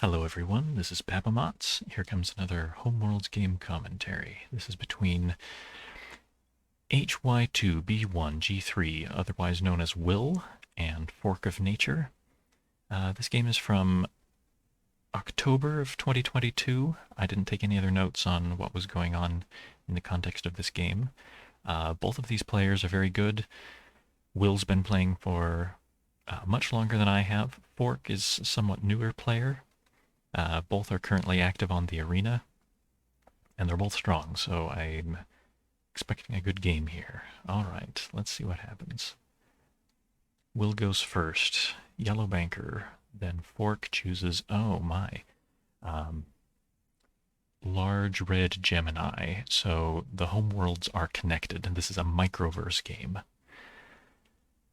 Hello everyone, this is Papamots. Here comes another Homeworlds game commentary. This is between hy2b1g3, otherwise known as Will, and Fork of Nature. This game is from October of 2022. I didn't take any other notes on what was going on in the context of this game. Both of these players are very good. Will's been playing for much longer than I have. Fork is a somewhat newer player. Both are currently active on the arena, and they're both strong, so I'm expecting a good game here. All right, let's see what happens. Will goes first. Yellow banker. Then Fork chooses, oh my, large red Gemini. So the homeworlds are connected, and this is a microverse game.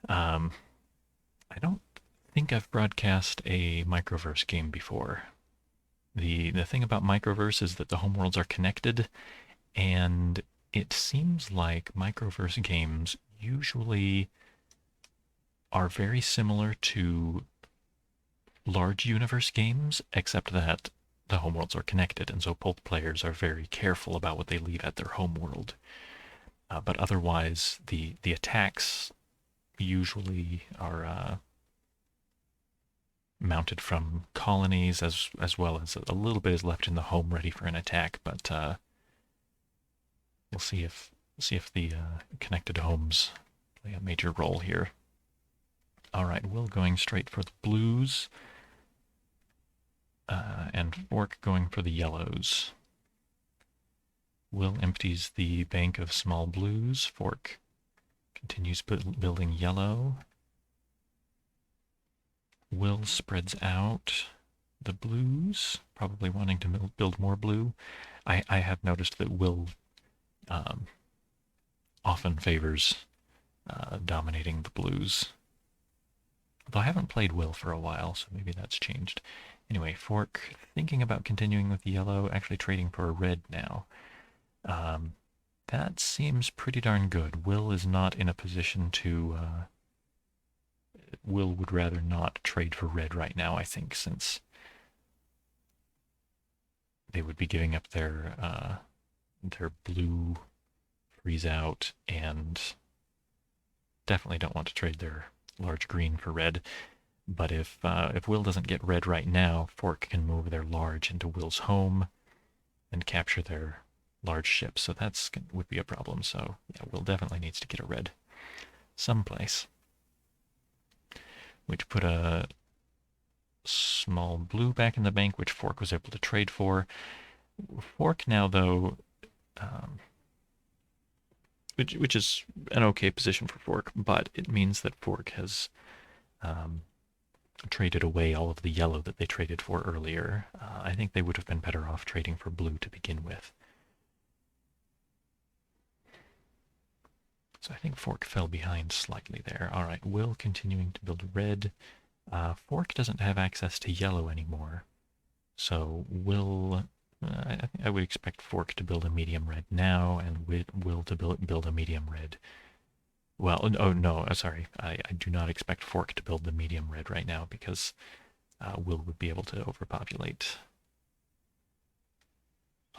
I don't think I've broadcast a microverse game before. The thing about microverse is that the homeworlds are connected, and it seems like microverse games usually are very similar to large universe games, except that the homeworlds are connected, and so both players are very careful about what they leave at their homeworld. But otherwise, the attacks usually are mounted from colonies, as well as a little bit is left in the home ready for an attack. But we'll see if the connected homes play a major role here. All right, Will going straight for the blues, and Fork going for the yellows. Will empties the bank of small blues. Fork continues building yellow. Will spreads out the blues, probably wanting to build more blue. I have noticed that Will often favors dominating the blues. Although I haven't played Will for a while, so maybe that's changed. Anyway, Fork thinking about continuing with yellow, actually trading for a red now. That seems pretty darn good. Will is not in a position to... Will would rather not trade for red right now, I think, since they would be giving up their blue freeze out, and definitely don't want to trade their large green for red. But if Will doesn't get red right now, Fork can move their large into Will's home and capture their large ship. So that's would be a problem. So yeah, Will definitely needs to get a red someplace, which put a small blue back in the bank, which Fork was able to trade for. Fork now, though, which is an okay position for Fork, but it means that Fork has traded away all of the yellow that they traded for earlier. I think they would have been better off trading for blue to begin with. So I think Fork fell behind slightly there. All right, Will continuing to build red. Fork doesn't have access to yellow anymore, so Will... I would expect Fork to build a medium red now, and Will to build a medium red. Well, oh no, sorry. I do not expect Fork to build the medium red right now, because Will would be able to overpopulate.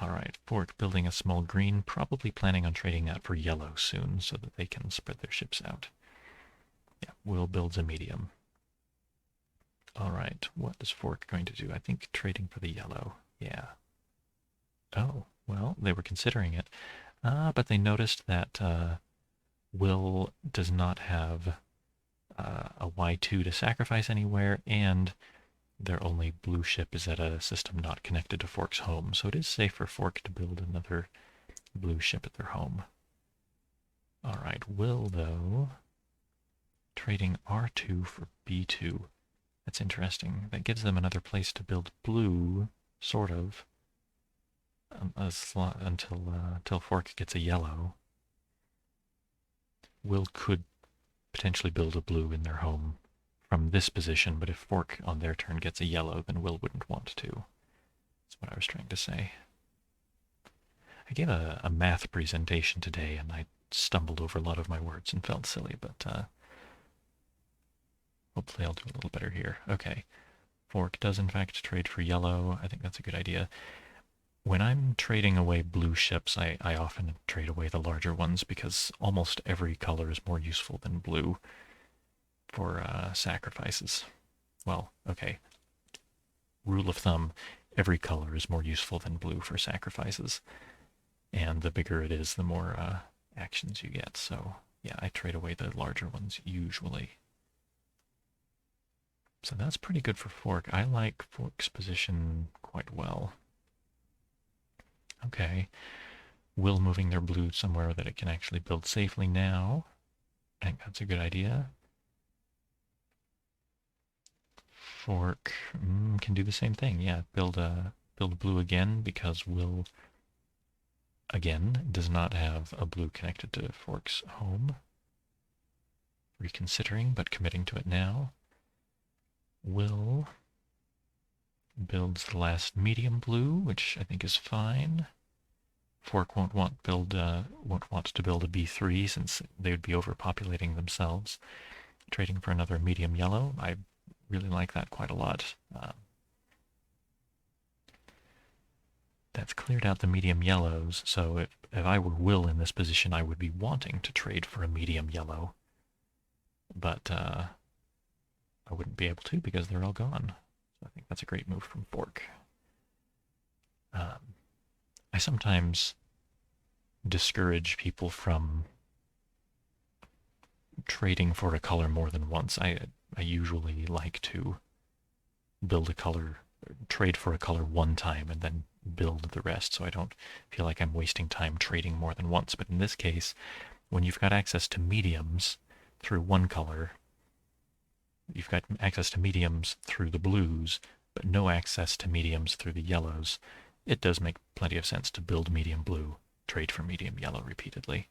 All right, Fork building a small green, probably planning on trading that for yellow soon so that they can spread their ships out. Yeah, Will builds a medium. All right, what is Fork going to do? I think trading for the yellow. Yeah. Oh, well, they were considering it. But they noticed that Will does not have a Y2 to sacrifice anywhere, and their only blue ship is at a system not connected to Fork's home, so it is safe for Fork to build another blue ship at their home. All right, Will, though, trading R2 for B2. That's interesting. That gives them another place to build blue, sort of, until Fork gets a yellow. Will could potentially build a blue in their home from this position, but if Fork on their turn gets a yellow, then Will wouldn't want to. That's what I was trying to say. I gave a math presentation today, and I stumbled over a lot of my words and felt silly, but hopefully I'll do a little better here. Okay. Fork does in fact trade for yellow. I think that's a good idea. When I'm trading away blue ships, I often trade away the larger ones because almost every color is more useful than blue for sacrifices. Well, okay. Rule of thumb, every color is more useful than blue for sacrifices. And the bigger it is, the more actions you get. So yeah, I trade away the larger ones usually. So that's pretty good for Fork. I like Fork's position quite well. Okay. Will moving their blue somewhere that it can actually build safely now. I think that's a good idea. Fork can do the same thing. Yeah, build blue again because Will again does not have a blue connected to Fork's home. Reconsidering, but committing to it now. Will builds the last medium blue, which I think is fine. Fork won't want to build a B3 since they would be overpopulating themselves. Trading for another medium yellow, I really like that quite a lot. That's cleared out the medium yellows, so if I were Will in this position, I would be wanting to trade for a medium yellow. But I wouldn't be able to because they're all gone. So I think that's a great move from Fork. I sometimes discourage people from trading for a color more than once. I usually like to build a color, trade for a color one time and then build the rest so I don't feel like I'm wasting time trading more than once. But in this case, when you've got access to mediums through one color, you've got access to mediums through the blues, but no access to mediums through the yellows, it does make plenty of sense to build medium blue, trade for medium yellow repeatedly.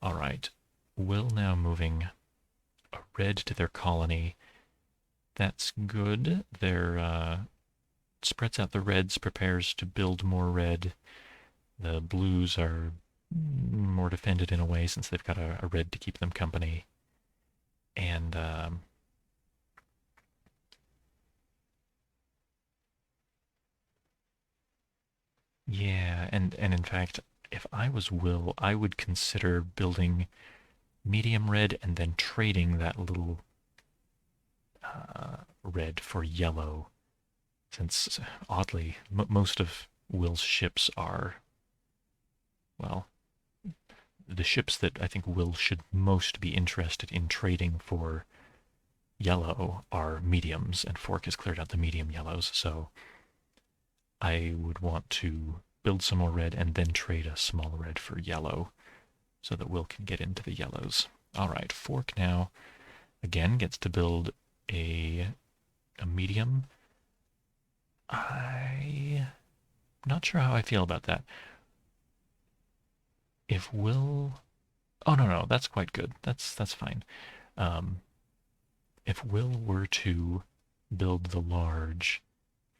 All right, Will now moving a red to their colony. That's good. They're spreads out the reds, prepares to build more red. The blues are more defended in a way since they've got a red to keep them company. And yeah, and in fact, if I was Will, I would consider building medium red and then trading that little red for yellow, since oddly, most of Will's ships are, well, the ships that I think Will should most be interested in trading for yellow are mediums, and Fork has cleared out the medium yellows, so I would want to build some more red and then trade a small red for yellow so that Will can get into the yellows. All right, Fork now again gets to build a medium. I'm not sure how I feel about that. If Will, oh no, that's quite good. That's fine. If Will were to build the large,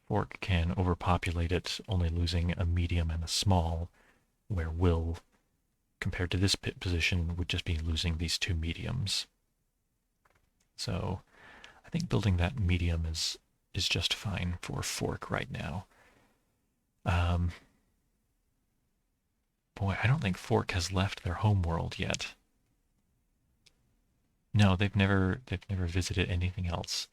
Fork can overpopulate it, only losing a medium and a small, where Will, compared to this position, would just be losing these two mediums. So I think building that medium is just fine for Fork right now. Boy, I don't think Fork has left their homeworld yet. No, they've never visited anything else.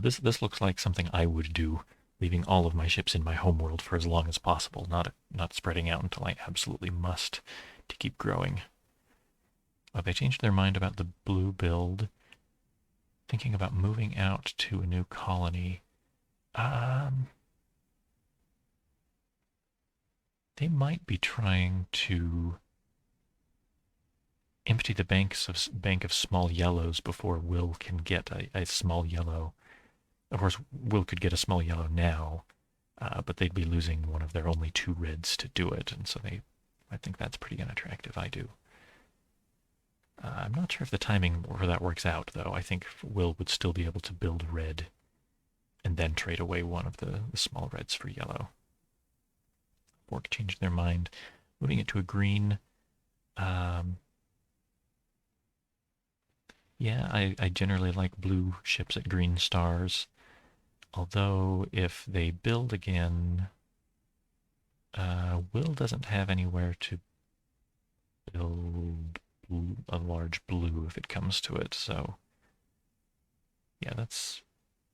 This looks like something I would do, leaving all of my ships in my homeworld for as long as possible, not spreading out until I absolutely must to keep growing. They changed their mind about the blue build, thinking about moving out to a new colony. They might be trying to empty the bank of small yellows before Will can get a small yellow. Of course, Will could get a small yellow now, but they'd be losing one of their only two reds to do it, and so I think that's pretty unattractive. I do. I'm not sure if the timing for that works out, though. I think Will would still be able to build red and then trade away one of the small reds for yellow. Fork changed their mind, moving it to a green. Yeah, I generally like blue ships at green stars. Although if they build again, Will doesn't have anywhere to build a large blue if it comes to it, so yeah, that's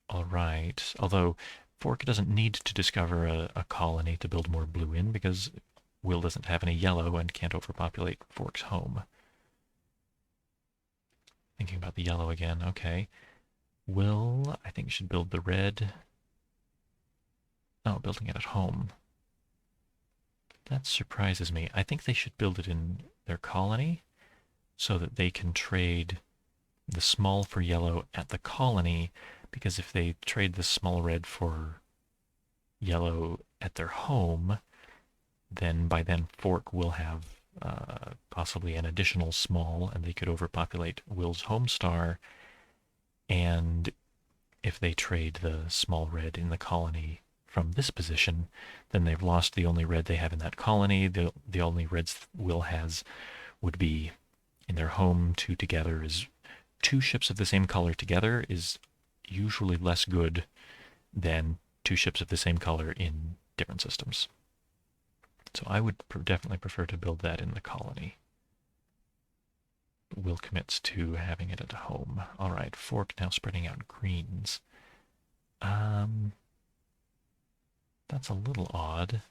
all right. Although Fork doesn't need to discover a colony to build more blue in because Will doesn't have any yellow and can't overpopulate Fork's home. Thinking about the yellow again, okay. Will, I think, should build the red. Oh, building it at home. That surprises me. I think they should build it in their colony so that they can trade the small for yellow at the colony, because if they trade the small red for yellow at their home, then by then Fork will have possibly an additional small, and they could overpopulate Will's home star. And if they trade the small red in the colony from this position, then they've lost the only red they have in that colony. The only reds Will has would be in their home. Two together is two ships of the same color together is usually less good than two ships of the same color in different systems. So I would definitely prefer to build that in the colony. Will commits to having it at home. All right, Fork now spreading out greens. That's a little odd.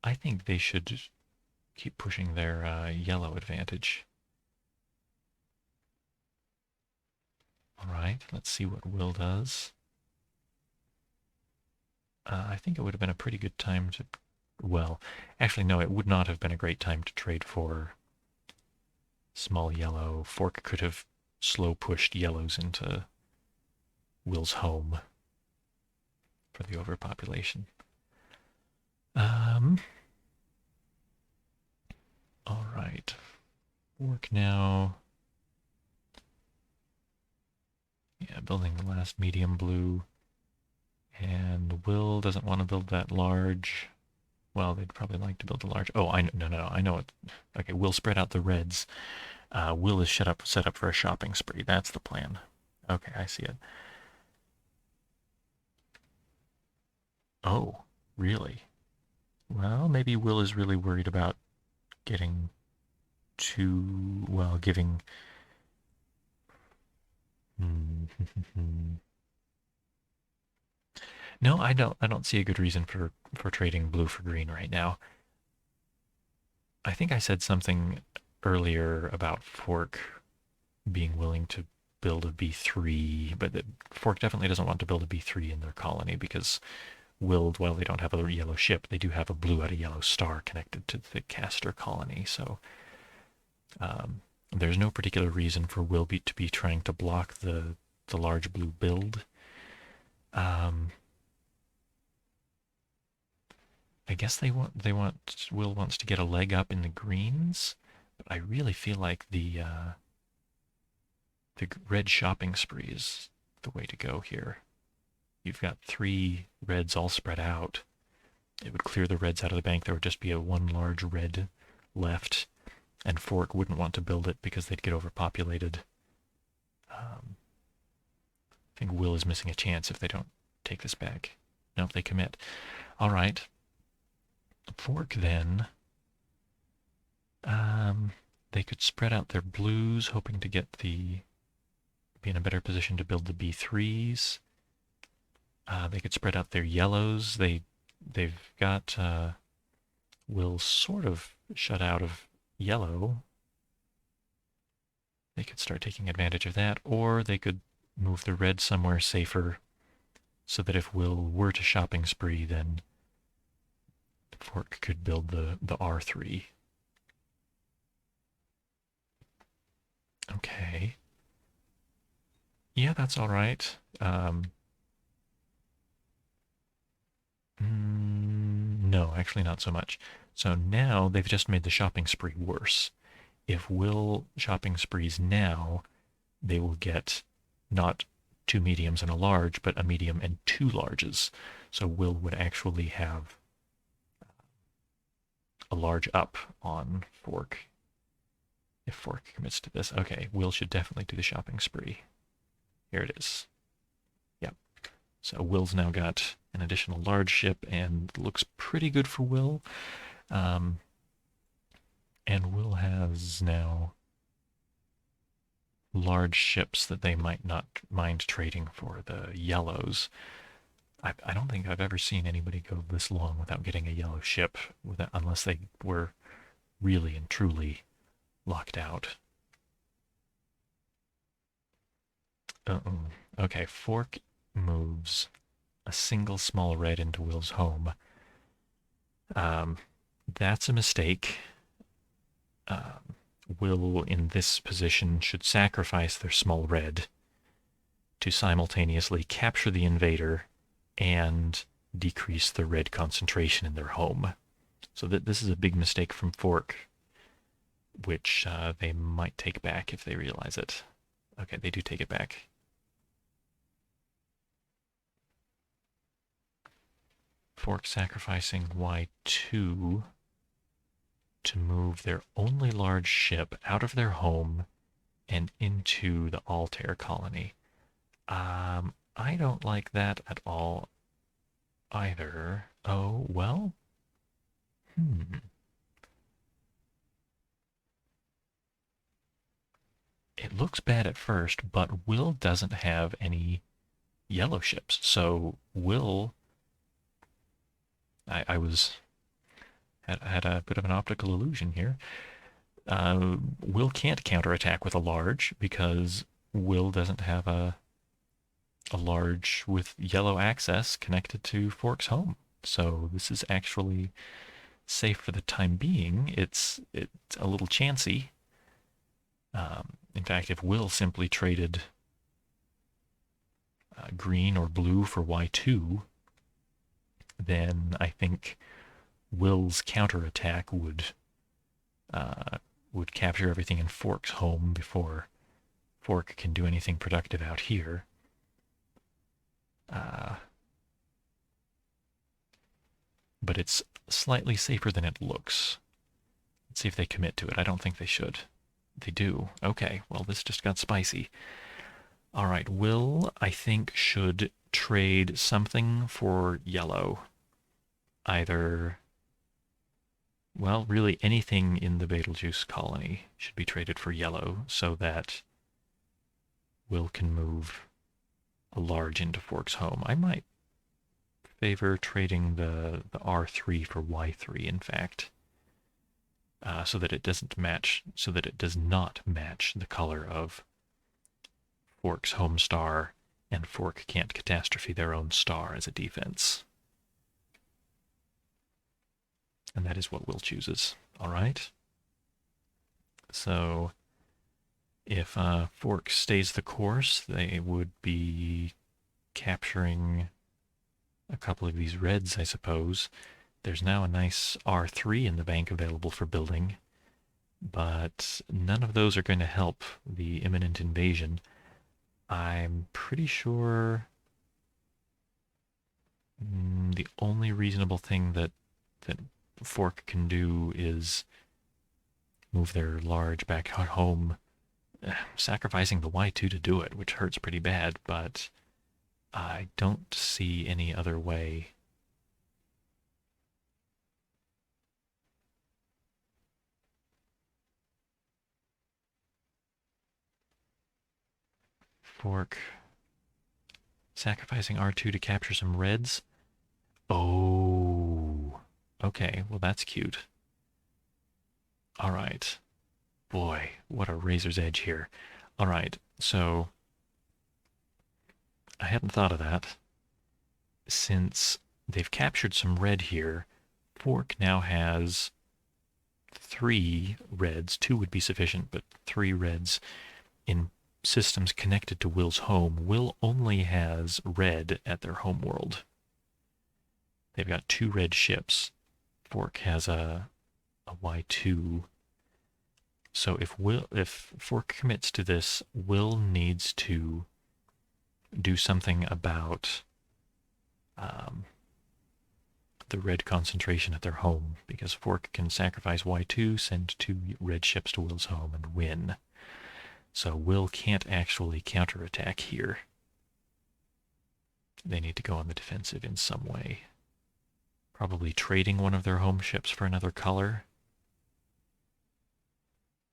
I think they should keep pushing their yellow advantage. All right, let's see what Will does. I think it would have been a pretty good time to... Well, actually, no, it would not have been a great time to trade for small yellow. Fork could have slow pushed yellows into Will's home for the overpopulation. All right. Fork now. Yeah, building the last medium blue. And Will doesn't want to build that large. Well, they'd probably like to build a large... Oh, no, I know it. Okay, Will spread out the reds. Will is set up for a shopping spree. That's the plan. Okay, I see it. Oh, really? Well, maybe Will is really worried about getting too... Well, giving... No, I don't see a good reason for trading blue for green right now. I think I said something earlier about Fork being willing to build a B3, but Fork definitely doesn't want to build a B3 in their colony because Will, while they don't have a yellow ship, they do have a blue out of yellow star connected to the caster colony. So there's no particular reason for Will to be trying to block the large blue build. I guess Will wants to get a leg up in the greens, but I really feel like the red shopping spree is the way to go here. You've got 3 reds all spread out. It would clear the reds out of the bank. There would just be one large red left, and Fork wouldn't want to build it because they'd get overpopulated. I think Will is missing a chance if they don't take this back. No, if they commit. All right. Fork then, they could spread out their blues, hoping to be in a better position to build the B3s. They could spread out their yellows. They've got Will sort of shut out of yellow. They could start taking advantage of that, or they could move the red somewhere safer so that if Will were to shopping spree, then Fork could build the R3. Okay. Yeah, that's all right. No, actually not so much. So now they've just made the shopping spree worse. If Will shopping sprees now, they will get not 2 mediums and a large, but a medium and 2 larges. So Will would actually have a large up on Fork if Fork commits to this. Okay, Will should definitely do the shopping spree. Here it is. Yep. So Will's now got an additional large ship and looks pretty good for Will. And Will has now large ships that they might not mind trading for the yellows. I don't think I've ever seen anybody go this long without getting a yellow ship, unless they were really and truly locked out. Okay, Fork moves a single small red into Will's home. That's a mistake. Will, in this position, should sacrifice their small red to simultaneously capture the invader and decrease the red concentration in their home. So this is a big mistake from Fork, which they might take back if they realize it. Okay, they do take it back. Fork sacrificing Y2 to move their only large ship out of their home and into the Altair colony. I don't like that at all either. Oh, well. It looks bad at first, but Will doesn't have any yellow ships. So Will, I had a bit of an optical illusion here. Will can't counterattack with a large because Will doesn't have a large with yellow access connected to Fork's home. So this is actually safe for the time being. It's a little chancy. In fact, if Will simply traded green or blue for Y2, then I think Will's counterattack would capture everything in Fork's home before Fork can do anything productive out here. But it's slightly safer than it looks. Let's see if they commit to it. I don't think they should. They do. Okay, well, this just got spicy. All right, Will, I think, should trade something for yellow. Either, well, really anything in the Betelgeuse colony should be traded for yellow so that Will can move a large into Fork's home. I might favor trading the R3 for Y3, in fact. So that it doesn't match, so that it does not match the color of Fork's home star, and Fork can't catastrophe their own star as a defense. And that is what Will chooses. All right. So if Fork stays the course, they would be capturing a couple of these reds, I suppose. There's now a nice R3 in the bank available for building, but none of those are going to help the imminent invasion. I'm pretty sure the only reasonable thing that Fork can do is move their large back home, sacrificing the Y2 to do it, which hurts pretty bad, but I don't see any other way. Fork sacrificing R2 to capture some reds. Oh, okay, well that's cute. All right. Boy, what a razor's edge here. All right, so I hadn't thought of that. Since they've captured some red here, Fork now has 3 reds. 2 would be sufficient, but 3 reds in systems connected to Will's home. Will only has red at their homeworld. They've got 2 red ships. Fork has a Y2. So if Fork commits to this, Will needs to do something about the red concentration at their home, because Fork can sacrifice Y2, send 2 red ships to Will's home, and win. So Will can't actually counterattack here. They need to go on the defensive in some way. Probably trading one of their home ships for another color.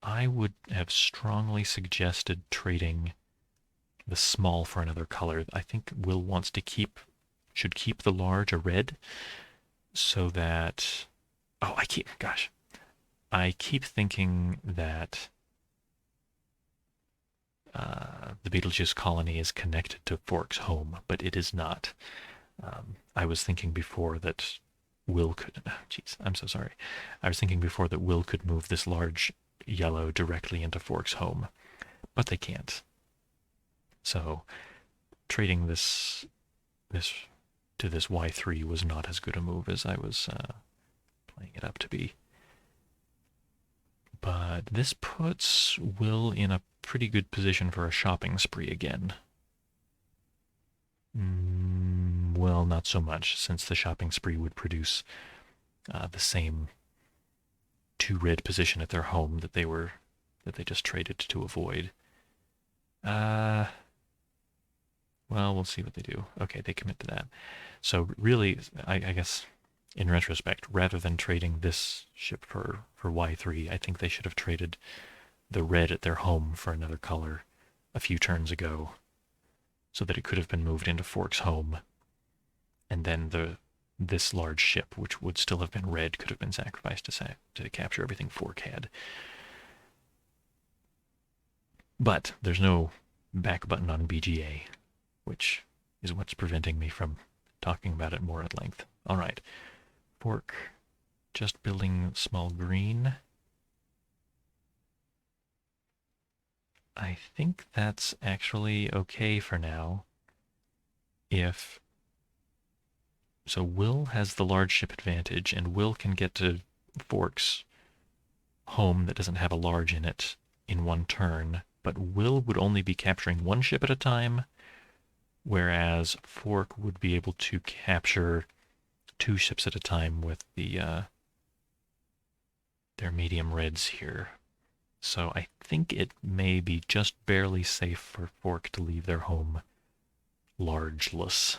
I would have strongly suggested trading the small for another color. I think Will wants to should keep the large a red, so that, I keep thinking that the Beetlejuice colony is connected to Fork's home, but it is not. I was thinking before that Will could, I'm so sorry. I was thinking before that Will could move this large yellow directly into Fork's home, but they can't. So trading this to this y3 was not as good a move as I was playing it up to be. But this puts Will in a pretty good position for a shopping spree again. Well, not so much, since the shopping spree would produce the same 2 red position at their home that they just traded to avoid. Well, we'll see what they do. Okay, they commit to that. So really, I guess, in retrospect, rather than trading this ship for y3, I think they should have traded the red at their home for another color a few turns ago, so that it could have been moved into Fork's home, and then this large ship, which would still have been red, could have been sacrificed to capture everything Fork had. But there's no back button on BGA, which is what's preventing me from talking about it more at length. All right, Fork just building small green. I think that's actually okay for now. So Will has the large ship advantage, and Will can get to Fork's home that doesn't have a large in it in one turn, but Will would only be capturing one ship at a time, whereas Fork would be able to capture 2 ships at a time with their medium reds here. So I think it may be just barely safe for Fork to leave their home largeless.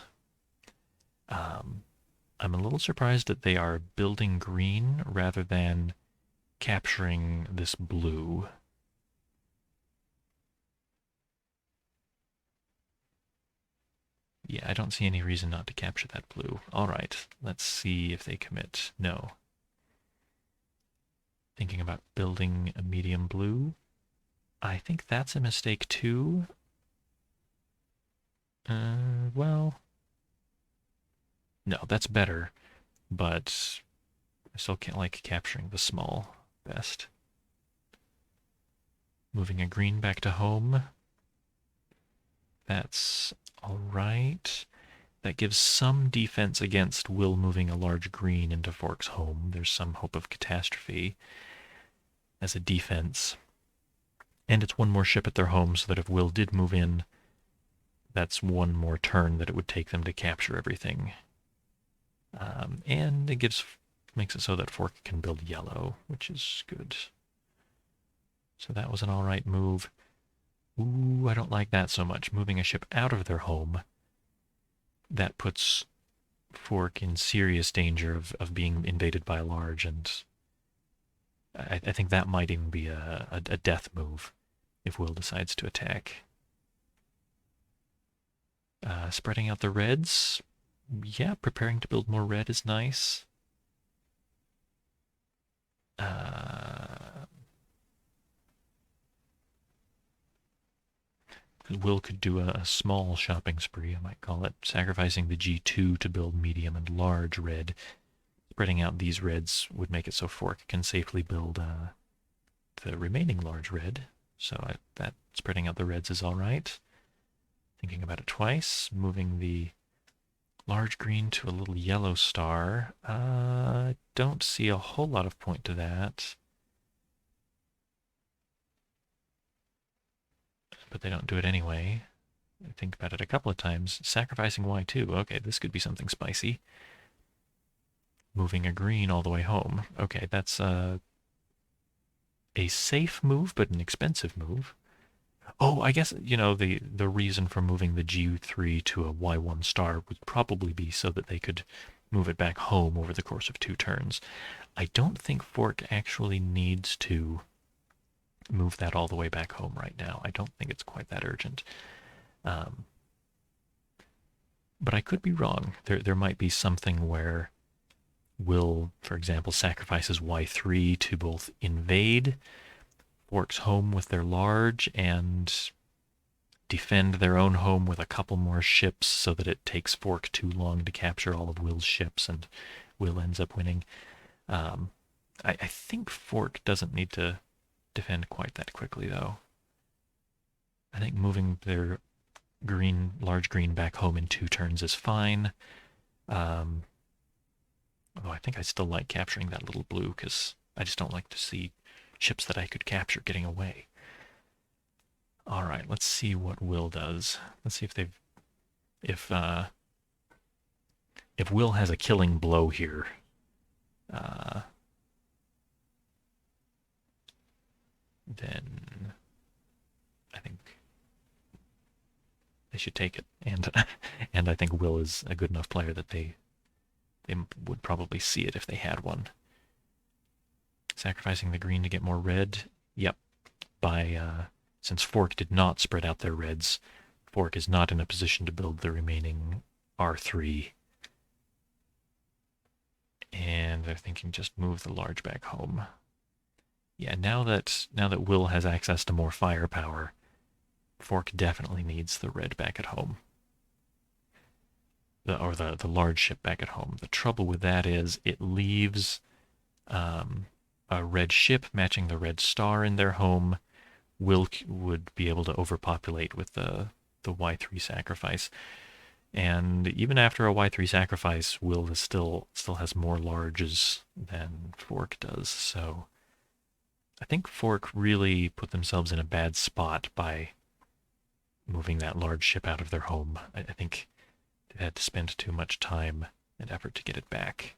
I'm a little surprised that they are building green rather than capturing this blue. Yeah, I don't see any reason not to capture that blue. All right, let's see if they commit. No. Thinking about building a medium blue. I think that's a mistake too. Well, no, that's better, but I still can't like capturing the small best. Moving a green back to home. That's all right. That gives some defense against Will moving a large green into Fork's home. There's some hope of catastrophe as a defense. And it's one more ship at their home, so that if Will did move in, that's one more turn that it would take them to capture everything. And it makes it so that Fork can build yellow, which is good. So that was an all right move. Ooh, I don't like that so much. Moving a ship out of their home, that puts Fork in serious danger of being invaded by a large, and I think that might even be a death move if Will decides to attack. Spreading out the reds. Yeah, preparing to build more red is nice. Will could do a small shopping spree, I might call it, sacrificing the G2 to build medium and large red. Spreading out these reds would make it so Fork can safely build the remaining large red. So that spreading out the reds is all right. Thinking about it twice, moving the large green to a little yellow star. Don't see a whole lot of point to that. But they don't do it anyway. I think about it a couple of times. Sacrificing y2. Okay, this could be something spicy. Moving a green all the way home. Okay, that's a safe move, but an expensive move. Oh, I guess, the reason for moving the G3 to a Y1 star would probably be so that they could move it back home over the course of 2 turns. I don't think Fork actually needs to move that all the way back home right now. I don't think it's quite that urgent. Um, but I could be wrong. There might be something where Will, for example, sacrifices Y3 to both invade Fork's home with their large and defend their own home with a couple more ships so that it takes Fork too long to capture all of Will's ships and Will ends up winning. I think Fork doesn't need to defend quite that quickly, though. I think moving their large green back home in 2 turns is fine. Although I think I still like capturing that little blue because I just don't like to see ships that I could capture getting away. All right, let's see what Will does. Let's see if Will has a killing blow here. Then I think they should take it, and I think Will is a good enough player that they would probably see it if they had one. Sacrificing the green to get more red. Yep. Since Fork did not spread out their reds, Fork is not in a position to build the remaining R3. And they're thinking just move the large back home. Yeah, now that Will has access to more firepower, Fork definitely needs the red back at home. The large ship back at home. The trouble with that is it leaves a red ship matching the red star in their home. Will would be able to overpopulate with the Y3 sacrifice. And even after a Y3 sacrifice, Will is still has more larges than Fork does. So I think Fork really put themselves in a bad spot by moving that large ship out of their home. I think they had to spend too much time and effort to get it back.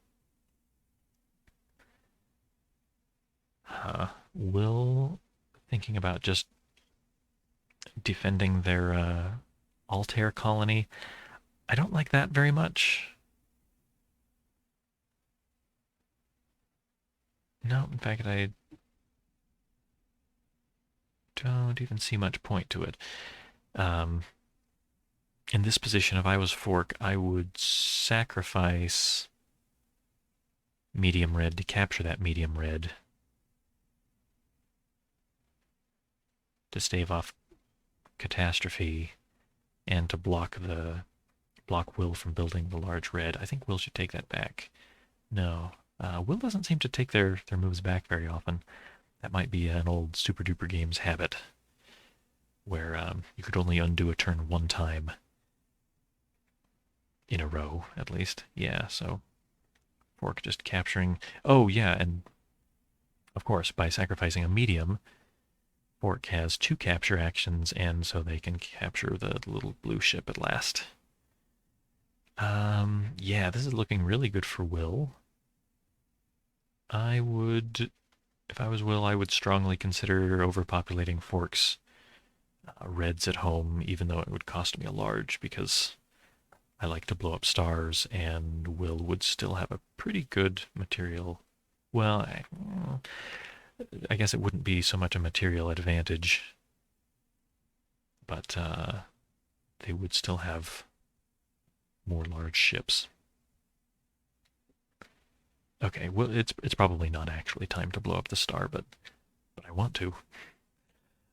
Will thinking about just defending their Altair colony. I don't like that very much. No, in fact, I don't even see much point to it. In this position, if I was Fork, I would sacrifice medium red to capture that medium red to stave off catastrophe and to block Will from building the large red. I think Will should take that back. No, Will doesn't seem to take their moves back very often. That might be an old Super Duper Games habit where you could only undo a turn 1 time in a row, at least. Yeah, so Fork just capturing... Oh, yeah, and of course, by sacrificing a medium, Fork has 2 capture actions, and so they can capture the little blue ship at last. Yeah, this is looking really good for Will. If I was Will, I would strongly consider overpopulating Fork's reds at home, even though it would cost me a large, because I like to blow up stars, and Will would still have a pretty good material. Well, I guess it wouldn't be so much a material advantage, but they would still have more large ships. Okay, well, it's probably not actually time to blow up the star, but I want to.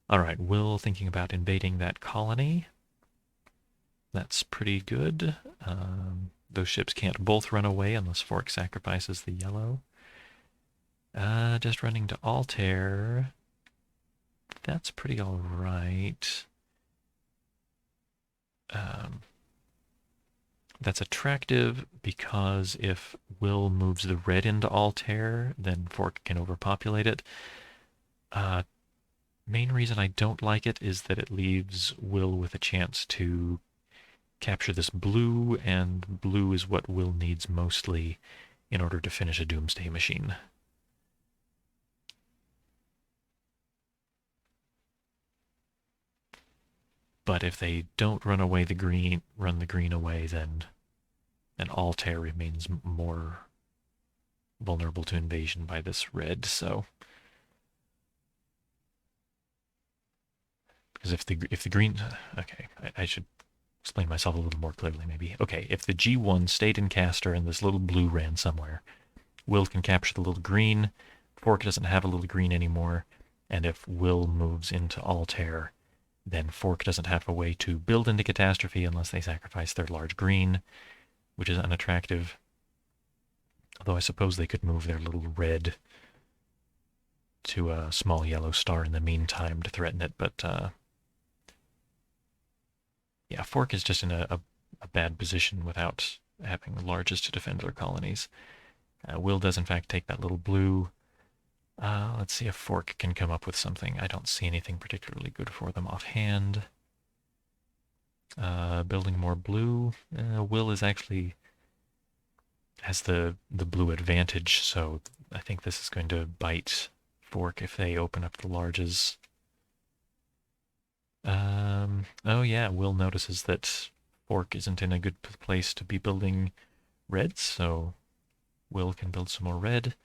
All right, Will thinking about invading that colony. That's pretty good. Those ships can't both run away unless Fork sacrifices the yellow. Just running to Altair. That's pretty all right. That's attractive because if Will moves the red into Altair, then Fork can overpopulate it. Main reason I don't like it is that it leaves Will with a chance to capture this blue, and blue is what Will needs mostly in order to finish a Doomsday Machine. But if they don't run the green away, then Altair remains more vulnerable to invasion by this red. So, because if the green, okay, I should explain myself a little more clearly, maybe. Okay, if the G1 stayed in caster and this little blue ran somewhere, Will can capture the little green. Fork doesn't have a little green anymore, and if Will moves into Altair, then Fork doesn't have a way to build into Catastrophe unless they sacrifice their large green, which is unattractive. Although I suppose they could move their little red to a small yellow star in the meantime to threaten it, but yeah, Fork is just in a bad position without having larges to defend their colonies. Will does in fact take that little blue. Let's see if Fork can come up with something. I don't see anything particularly good for them offhand. Building more blue. Will is actually has the blue advantage, so I think this is going to bite Fork if they open up the larges. Oh yeah, Will notices that Fork isn't in a good place to be building red, so Will can build some more red.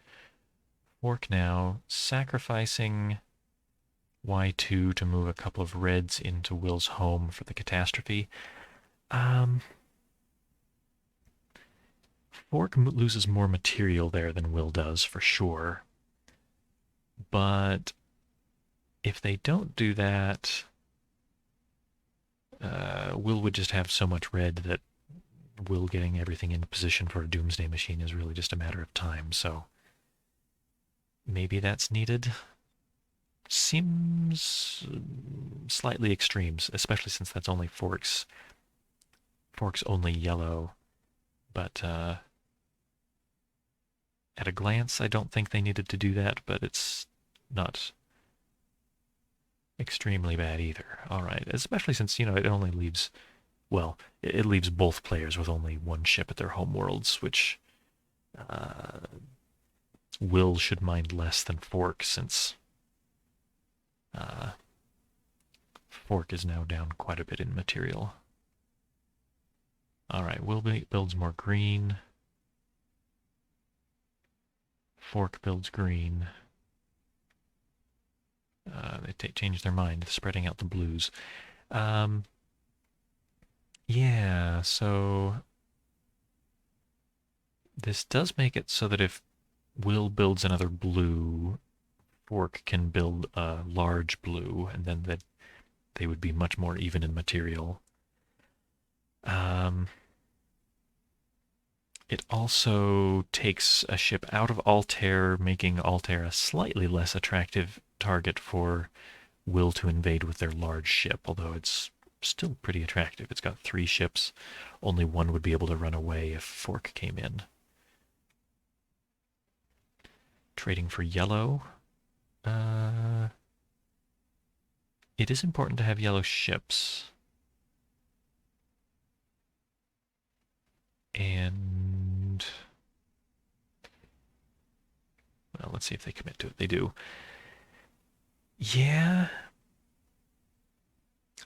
Fork now sacrificing Y2 to move a couple of reds into Will's home for the catastrophe. Fork loses more material there than Will does, for sure. But if they don't do that, Will would just have so much red that Will getting everything in position for a Doomsday Machine is really just a matter of time, so maybe that's needed. Seems slightly extreme, especially since that's only Fork's only yellow. But at a glance, I don't think they needed to do that, but it's not extremely bad either. All right, especially since, it only leaves, well, it leaves both players with only one ship at their homeworlds, which Will should mind less than Fork, since Fork is now down quite a bit in material. All right, Will builds more green. Fork builds green. They change their mind, spreading out the blues. Yeah, so this does make it so that if Will builds another blue, Fork can build a large blue, and then they would be much more even in material. It also takes a ship out of Altair, making Altair a slightly less attractive target for Will to invade with their large ship, although it's still pretty attractive. It's got 3 ships. Only one would be able to run away if Fork came in. Trading for yellow. It is important to have yellow ships. And well, let's see if they commit to it. They do. Yeah,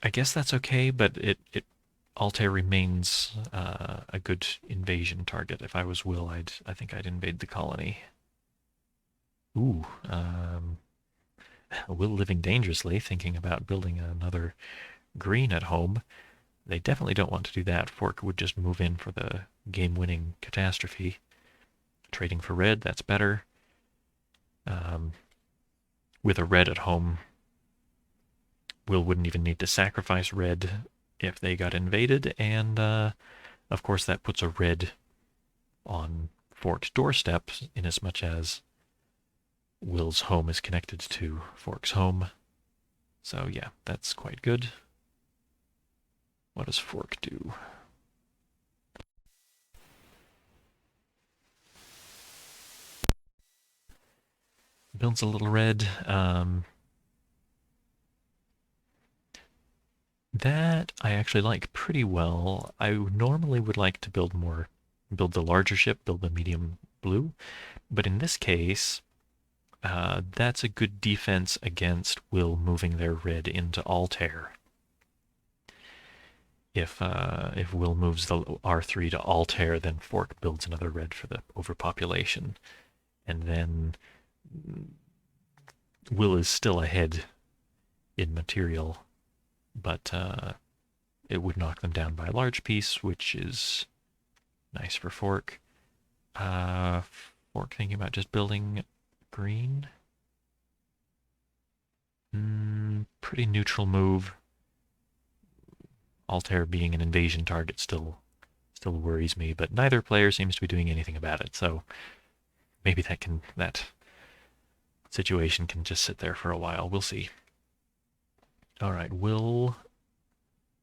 I guess that's okay, but Altair remains a good invasion target. If I was Will, I think I'd invade the colony. Ooh, Will living dangerously, thinking about building another green at home. They definitely don't want to do that. Fork would just move in for the game-winning catastrophe. Trading for red, that's better. With a red at home, Will wouldn't even need to sacrifice red if they got invaded, and of course that puts a red on Fork's doorstep, inasmuch as Will's home is connected to Fork's home. So yeah, that's quite good. What does Fork do? Builds a little red. That I actually like pretty well. I normally would like to build the larger ship, build the medium blue. But in this case, that's a good defense against Will moving their red into Altair. if Will moves the R3 to Altair, then Fork builds another red for the overpopulation. And then Will is still ahead in material, but it would knock them down by a large piece, which is nice for Fork. Fork thinking about just building green. Pretty neutral move. Altair being an invasion target still worries me, but neither player seems to be doing anything about it, so maybe that situation can just sit there for a while. We'll see. Alright, Will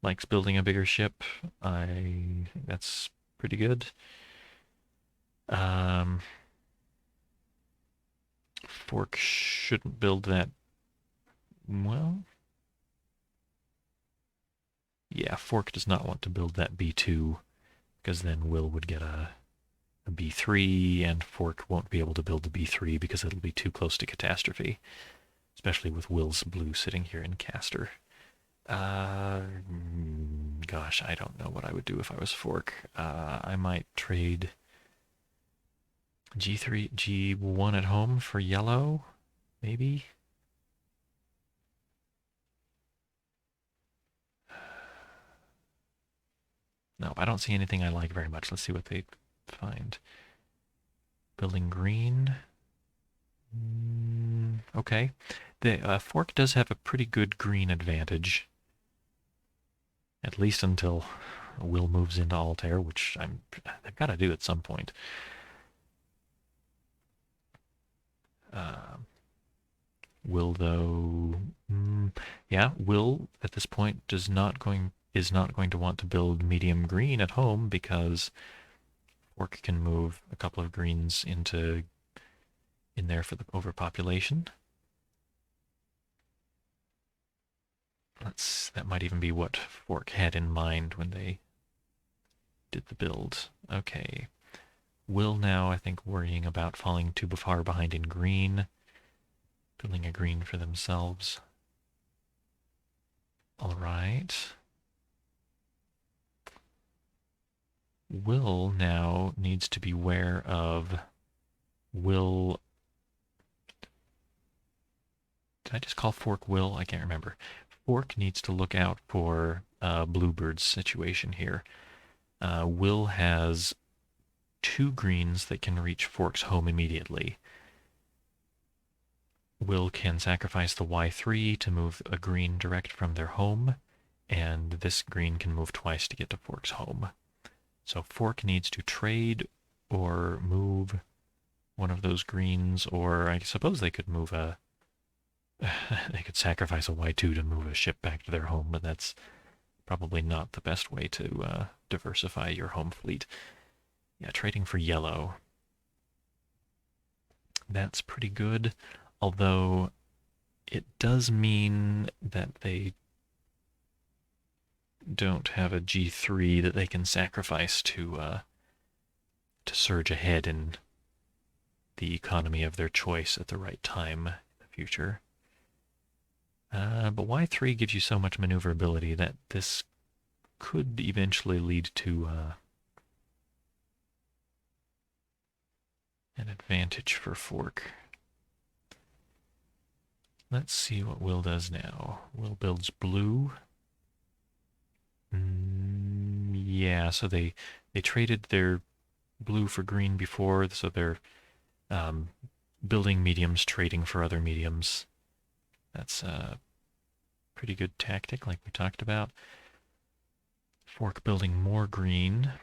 likes building a bigger ship. I think that's pretty good. Fork shouldn't build that. Well, yeah, Fork does not want to build that B2 because then Will would get a B3 and Fork won't be able to build the B3 because it'll be too close to catastrophe, especially with Will's blue sitting here in caster. Gosh, I don't know what I would do if I was Fork. I might trade G3, G1 at home for yellow, maybe. No, I don't see anything I like very much. Let's see what they find. Building green. Okay. The Fork does have a pretty good green advantage. At least until Will moves into Altair, which they've got to do at some point. Will though, yeah, Will at this point is not going to want to build medium green at home because Fork can move a couple of greens in there for the overpopulation. That might even be what Fork had in mind when they did the build. Okay. Will now, I think, worrying about falling too far behind in green. Building a green for themselves. All right. Will now needs to be aware of Will. Did I just call Fork Will? I can't remember. Fork needs to look out for Bluebird's situation here. Will has 2 greens that can reach Fork's home immediately. Will can sacrifice the Y3 to move a green direct from their home, and this green can move twice to get to Fork's home. So Fork needs to trade or move one of those greens, or I suppose they could move they could sacrifice a Y2 to move a ship back to their home, but that's probably not the best way to diversify your home fleet. Yeah, trading for yellow. That's pretty good, although it does mean that they don't have a G3 that they can sacrifice to surge ahead in the economy of their choice at the right time in the future. But Y3 gives you so much maneuverability that this could eventually lead to an advantage for Fork. Let's see what Will does now. Will builds blue. Yeah, so they traded their blue for green before, so they're building mediums, trading for other mediums. That's a pretty good tactic, like we talked about. Fork building more green.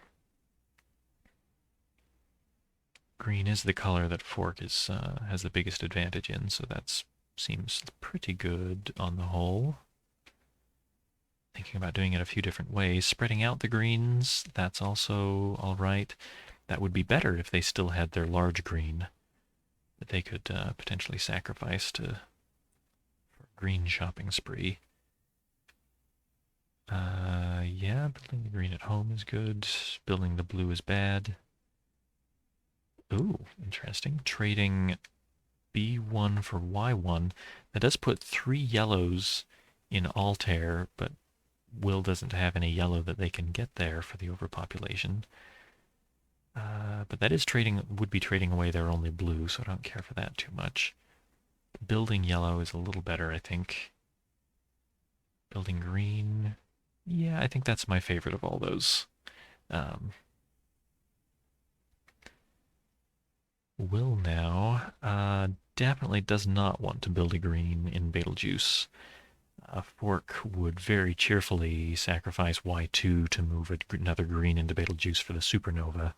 Green is the color that Fork has the biggest advantage in, so that seems pretty good on the whole. Thinking about doing it a few different ways. Spreading out the greens, that's also all right. That would be better if they still had their large green that they could potentially sacrifice for a green shopping spree. Yeah, building the green at home is good. Building the blue is bad. Ooh, interesting. Trading B1 for Y1. That does put 3 yellows in Altair, but Will doesn't have any yellow that they can get there for the overpopulation. But that is would be trading away their only blue, so I don't care for that too much. Building yellow is a little better, I think. Building green. Yeah, I think that's my favorite of all those. Will now definitely does not want to build a green in Betelgeuse. Fork would very cheerfully sacrifice Y2 to move another green into Betelgeuse for the supernova.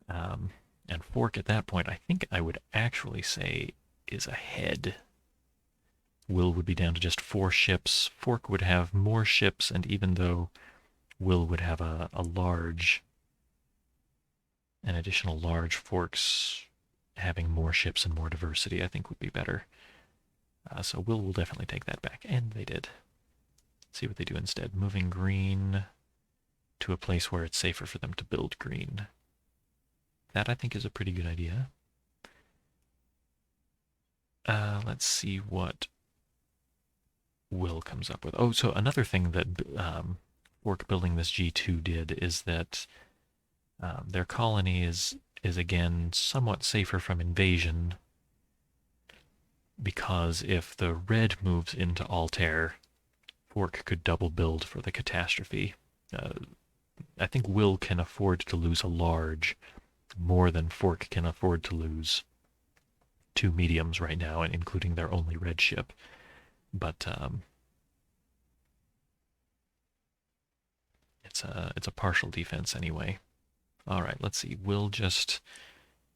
And Fork at that point, I think I would actually say, is ahead. Will would be down to just 4 ships. Fork would have more ships, and even though Will would have an additional large, Fork's having more ships and more diversity, I think would be better. So Will definitely take that back, and they did. Let's see what they do instead. Moving green to a place where it's safer for them to build green. That, I think, is a pretty good idea. Let's see what Will comes up with. Oh, so another thing that Fork building this G2 did is that their colony is again somewhat safer from invasion, because if the red moves into Altair, Fork could double build for the catastrophe. I think Will can afford to lose a large more than Fork can afford to lose 2 mediums right now, and including their only red ship. But it's a partial defense anyway. All right, let's see. Will just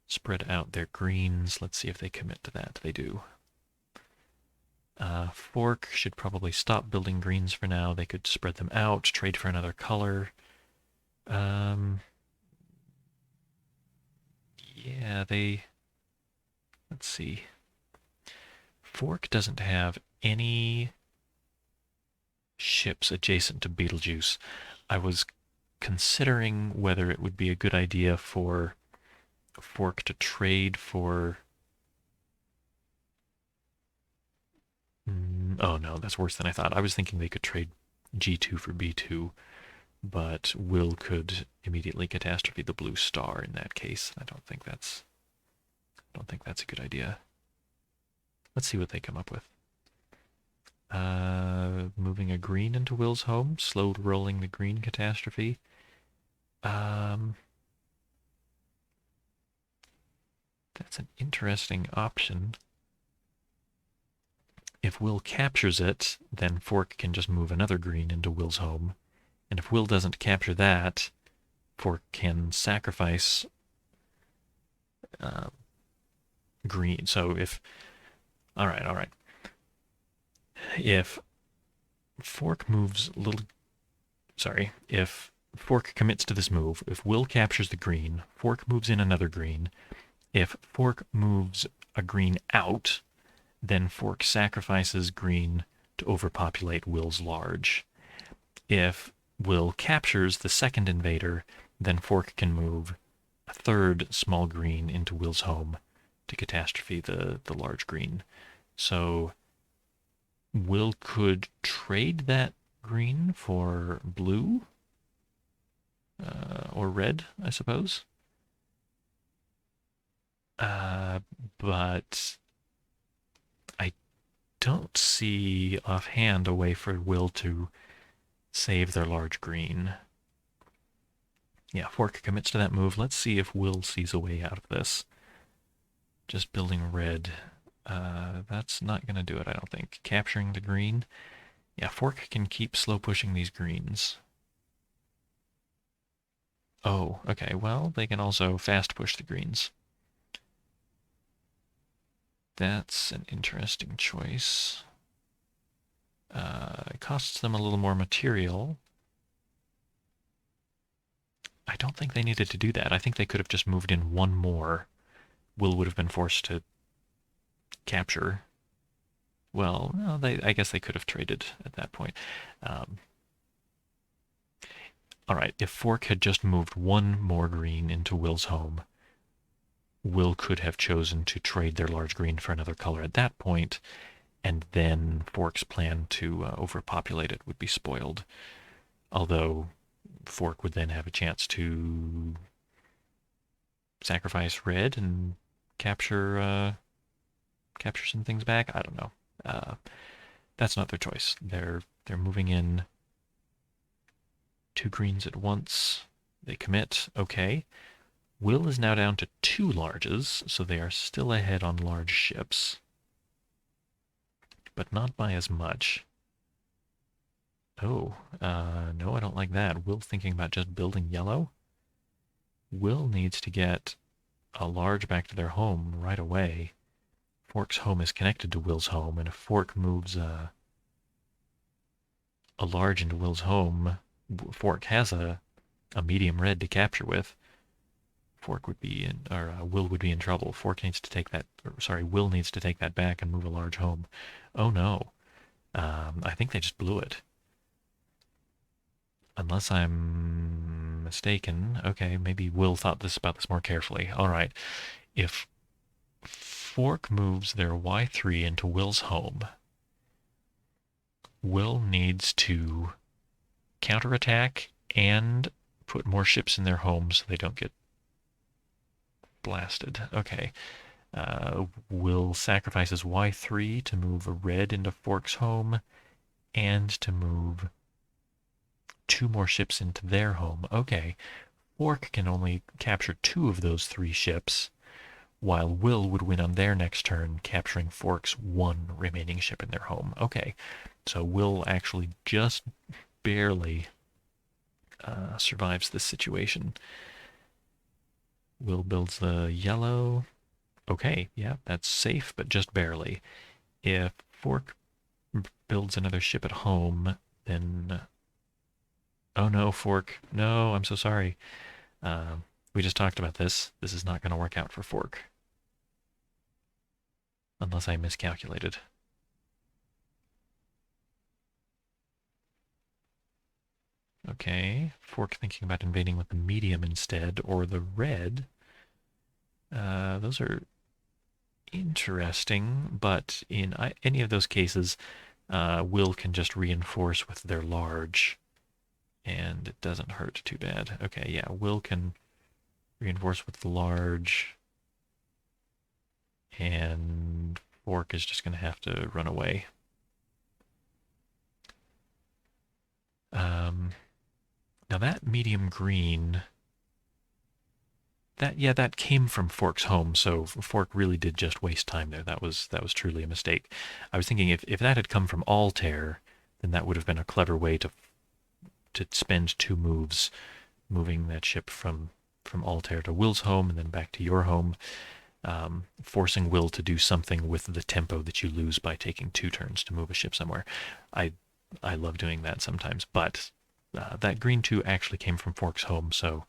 spread out their greens. Let's see if they commit to that. They do. Fork should probably stop building greens for now. They could spread them out, trade for another color. Yeah, let's see. Fork doesn't have any ships adjacent to Betelgeuse. I was considering whether it would be a good idea for Fork to trade for... Oh no, that's worse than I thought. I was thinking they could trade G2 for B2, but Will could immediately catastrophe the blue star in that case. I don't think that's a good idea. Let's see what they come up with. Moving a green into Will's home, slow rolling the green catastrophe. That's an interesting option. If Will captures it, then Fork can just move another green into Will's home. And if Will doesn't capture that, Fork can sacrifice green. So if... All right. If Fork moves a little... Sorry. If Fork commits to this move, if Will captures the green, Fork moves in another green. If Fork moves a green out, then Fork sacrifices green to overpopulate Will's large. If Will captures the second invader, then Fork can move a third small green into Will's home to catastrophe the large green. So Will could trade that green for blue or red, I suppose. But I don't see offhand a way for Will to save their large green. Yeah, Fork commits to that move. Let's see if Will sees a way out of this. Just building red. That's not going to do it, I don't think. Capturing the green. Yeah, Fork can keep slow pushing these greens. Oh, okay. Well, they can also fast push the greens. That's an interesting choice. It costs them a little more material. I don't think they needed to do that. I think they could have just moved in one more. Will would have been forced to capture. Well, no, I guess they could have traded at that point. All right, if Fork had just moved one more green into Will's home, Will could have chosen to trade their large green for another color at that point, and then Fork's plan to overpopulate it would be spoiled. Although Fork would then have a chance to sacrifice Red and capture some things back. I don't know. That's not their choice. They're moving in 2 greens at once. They commit. Okay. Will is now down to 2 larges, so they are still ahead on large ships, but not by as much. Oh, no, I don't like that. Will's thinking about just building yellow. Will needs to get a large back to their home right away. Fork's home is connected to Will's home, and if Fork moves a large into Will's home, Fork has a medium red to capture with. Fork would be in, or Will would be in trouble. Fork needs to take that, Will needs to take that back and move a large home. Oh no. I think they just blew it. Unless I'm mistaken. Okay, maybe Will thought about this more carefully. All right. If Fork moves their Y3 into Will's home, Will needs to counterattack and put more ships in their home so they don't get blasted. Okay. Will sacrifices Y3 to move a red into Fork's home and to move 2 more ships into their home. Okay. Fork can only capture 2 of those 3 ships, while Will would win on their next turn, capturing Fork's 1 remaining ship in their home. Okay. So Will actually just barely survives this situation. Will builds the yellow. Okay, yeah, that's safe, but just barely. If Fork builds another ship at home, then... Oh no, Fork. No, I'm so sorry. We just talked about this. This is not going to work out for Fork. Unless I miscalculated. Okay, Fork thinking about invading with the medium instead, or the red. Those are interesting, but in any of those cases, Will can just reinforce with their large, and it doesn't hurt too bad. Okay, yeah, Will can reinforce with the large, and Fork is just going to have to run away. Now that medium green, that came from Fork's home, so Fork really did just waste time there. That was truly a mistake. I was thinking if that had come from Altair, then that would have been a clever way to spend 2 moves moving that ship from Altair to Will's home and then back to your home, forcing Will to do something with the tempo that you lose by taking 2 turns to move a ship somewhere. I love doing that sometimes, but that green 2 actually came from Fork's home, so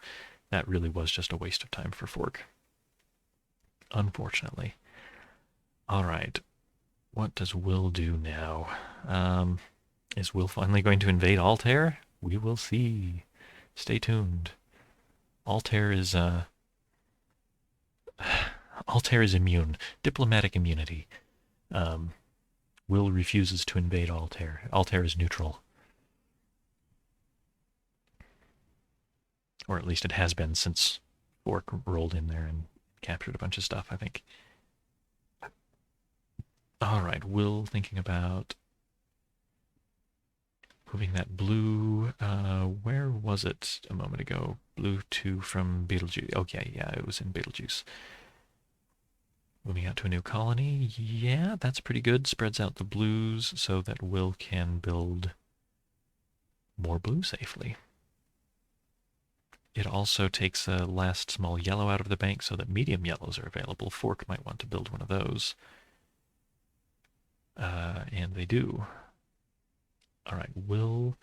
that really was just a waste of time for Fork, unfortunately. All right, what does Will do now? Is Will finally going to invade Altair? We will see. Stay tuned. Altair is immune. Diplomatic immunity. Will refuses to invade Altair. Altair is neutral. Or at least it has been since Fork rolled in there and captured a bunch of stuff, I think. All right, Will thinking about moving that blue. Where was it a moment ago? Blue 2 from Betelgeuse. Okay, yeah, it was in Betelgeuse. Moving out to a new colony. Yeah, that's pretty good. Spreads out the blues so that Will can build more blue safely. It also takes a last small yellow out of the bank so that medium yellows are available. Fork might want to build one of those. And they do. All right, Will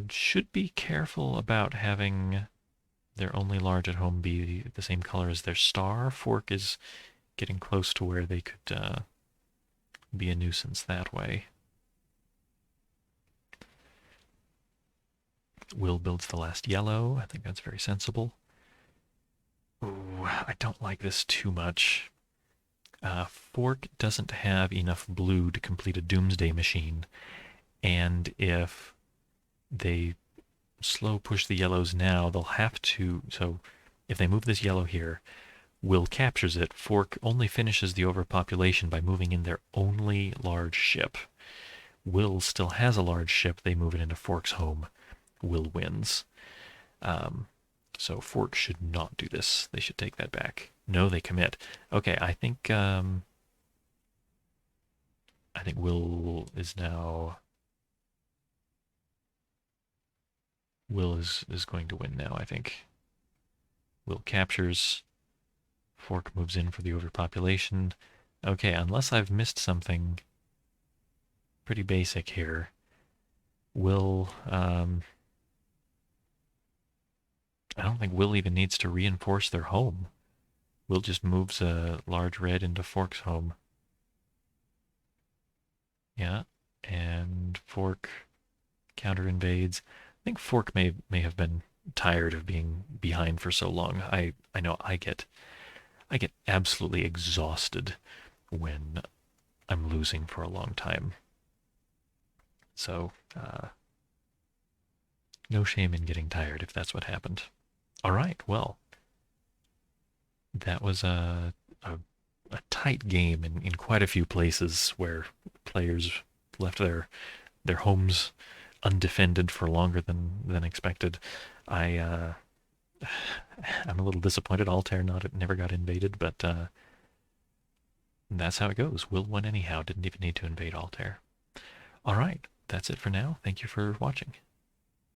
should be careful about having their only large at home be the same color as their star. Fork is getting close to where they could be a nuisance that way. Will builds the last yellow. I think that's very sensible. Ooh, I don't like this too much. Fork doesn't have enough blue to complete a Doomsday Machine, and if they slow push the yellows now, they'll have to. So if they move this yellow here, Will captures it. Fork only finishes the overpopulation by moving in their only large ship. Will still has a large ship. They move it into Fork's home. Will wins. Um, so Fork should not do this. They should take that back. No, they commit. Okay, I think Will is now. Will is going to win now, I think. Will captures. Fork moves in for the overpopulation. Okay, unless I've missed something pretty basic here. Will, I don't think Will even needs to reinforce their home. Will just moves a large red into Fork's home. Yeah, and Fork counter invades. I think Fork may have been tired of being behind for so long. I know I get absolutely exhausted when I'm losing for a long time. So no shame in getting tired if that's what happened. All right, well, that was a tight game in quite a few places where players left their homes undefended for longer than expected. I I'm a little disappointed Altair never got invaded, but that's how it goes. Will won anyhow. Didn't even need to invade Altair. All right, that's it for now. Thank you for watching.